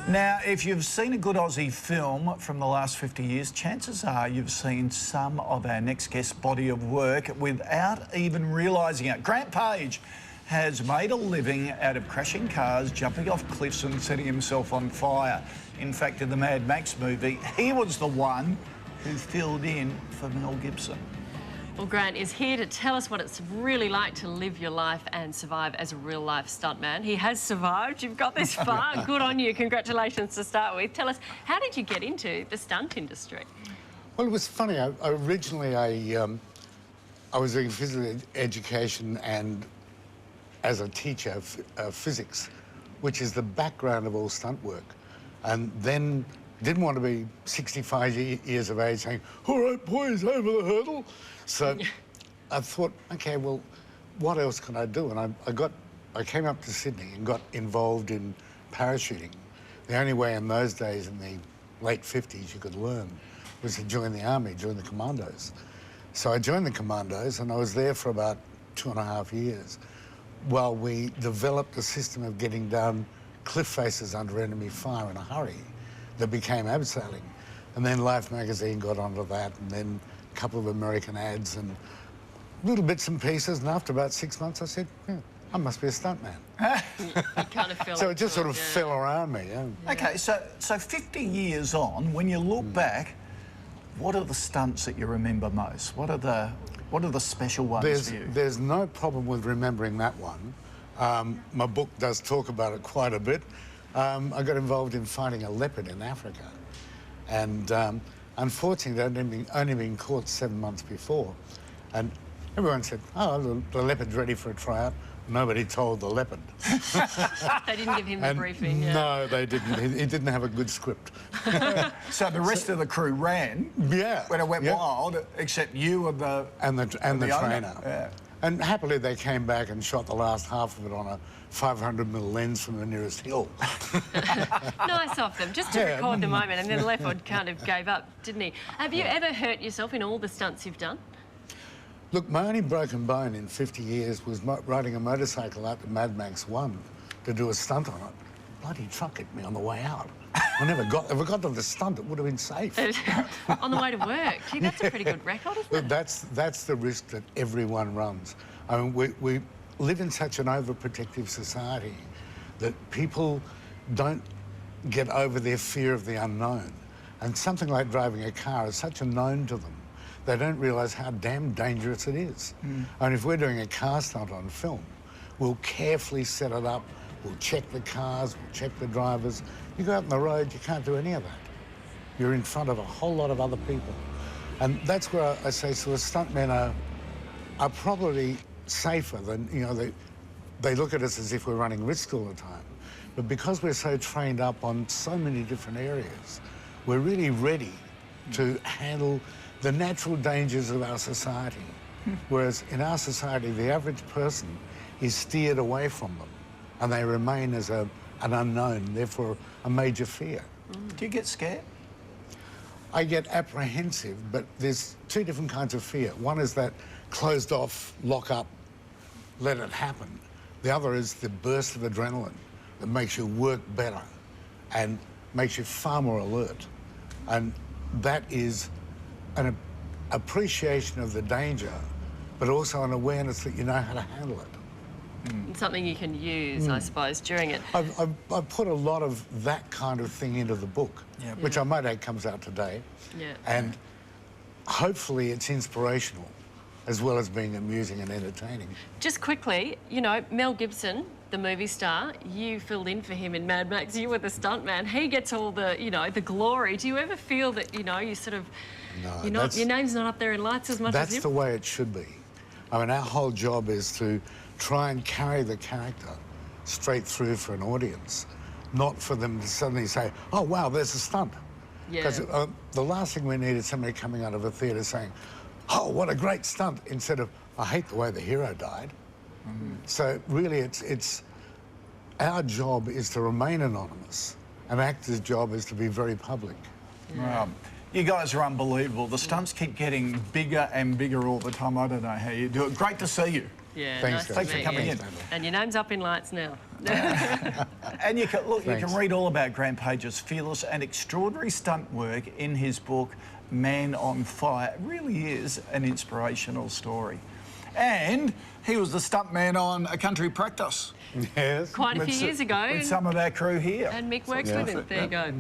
Now, if you've seen a good Aussie film from the last 50 years, chances are you've seen some of our next guest's body of work without even realising it. Grant Page has made a living out of crashing cars, jumping off cliffs and setting himself on fire. In fact, in the Mad Max movie, he was the one who filled in for Mel Gibson. Well, Grant is here to tell us what it's really like to live your life and survive as a real-life stuntman. He has survived. You've got this far. Good on you. Congratulations to start with. Tell us, how did you get into the stunt industry? Well, it was funny. Originally, I was doing physical education and as a teacher of physics, which is the background of all stunt work. And then didn't want to be 65 years of age saying, "All right, boys, over the hurdle." So I thought, OK, well, what else can I do? And I came up to Sydney and got involved in parachuting. The only way in those days, in the late 50s, you could learn was to join the army, join the commandos. So I joined the commandos, and I was there for about 2.5 years while we developed a system of getting down cliff faces under enemy fire in a hurry that became abseiling. And then Life magazine got onto that, and then a couple of American ads and little bits and pieces. And after about 6 months, I said, yeah, I must be a stuntman. You kind of fell So it just sort of fell around me, yeah. OK, so 50 years on, when you look back, what are the stunts that you remember most? What are the special ones for you? There's no problem with remembering that one. My book does talk about it quite a bit. I got involved in fighting a leopard in Africa. And unfortunately, they'd only been caught 7 months before. And everyone said, oh, the leopard's ready for a tryout. Nobody told the leopard. They didn't give him the briefing, yeah. No, they didn't. He didn't have a good script. So the rest of the crew ran when it went wild, except you and the trainer. Yeah. And happily, they came back and shot the last half of it on a 500mm lens from the nearest hill. Nice of them, just to record the moment, and then the leopard kind of gave up, didn't he? Have you ever hurt yourself in all the stunts you've done? Look, my only broken bone in 50 years was riding a motorcycle out to Mad Max 1 to do a stunt on it. Bloody truck hit me on the way out. If I got to the stunt, it would have been safe. On the way to work. Gee, that's a pretty good record, isn't it? That's the risk that everyone runs. I mean, we live in such an overprotective society that people don't get over their fear of the unknown. And something like driving a car is such a known to them, they don't realise how damn dangerous it is. And if we're doing a car stunt on film, we'll carefully set it up, we'll check the cars, we'll check the drivers. You go out on the road, you can't do any of that. You're in front of a whole lot of other people. And that's where I say, so the stuntmen are probably safer than, you know, they look at us as if we're running risk all the time. But because we're so trained up on so many different areas, we're really ready to handle the natural dangers of our society. Whereas in our society, the average person is steered away from them, and they remain as an unknown, therefore a major fear. Do you get scared? I get apprehensive, but there's two different kinds of fear. One is that closed off, lock up, let it happen. The other is the burst of adrenaline that makes you work better and makes you far more alert. And that is an appreciation of the danger, but also an awareness that you know how to handle it. Something you can use, I suppose, during it. I've put a lot of that kind of thing into the book, which I might add comes out today. And hopefully it's inspirational as well as being amusing and entertaining. Just quickly, you know, Mel Gibson, the movie star, you filled in for him in Mad Max. You were the stuntman. He gets all the, you know, the glory. Do you ever feel that, you know, you sort of, your name's not up there in lights as much as him? That's the way it should be. I mean, our whole job is to try and carry the character straight through for an audience, not for them to suddenly say, oh, wow, there's a stunt. Because the last thing we need is somebody coming out of a theatre saying, oh, what a great stunt, instead of, I hate the way the hero died. So really, it's our job is to remain anonymous. An actor's job is to be very public. You guys are unbelievable. The stunts keep getting bigger and bigger all the time. I don't know how you do it. Great to see you. Yeah, Thanks, nice guys. to Thanks for meet coming you. in. And your name's up in lights now. And you can, look, you Thanks. can read all about Grant Page's fearless and extraordinary stunt work in his book, Man on Fire. It really is an inspirational story. And he was the stuntman on A Country Practice Yes. Quite a few with years ago. with some of our crew here. And Mick works with him. There you go.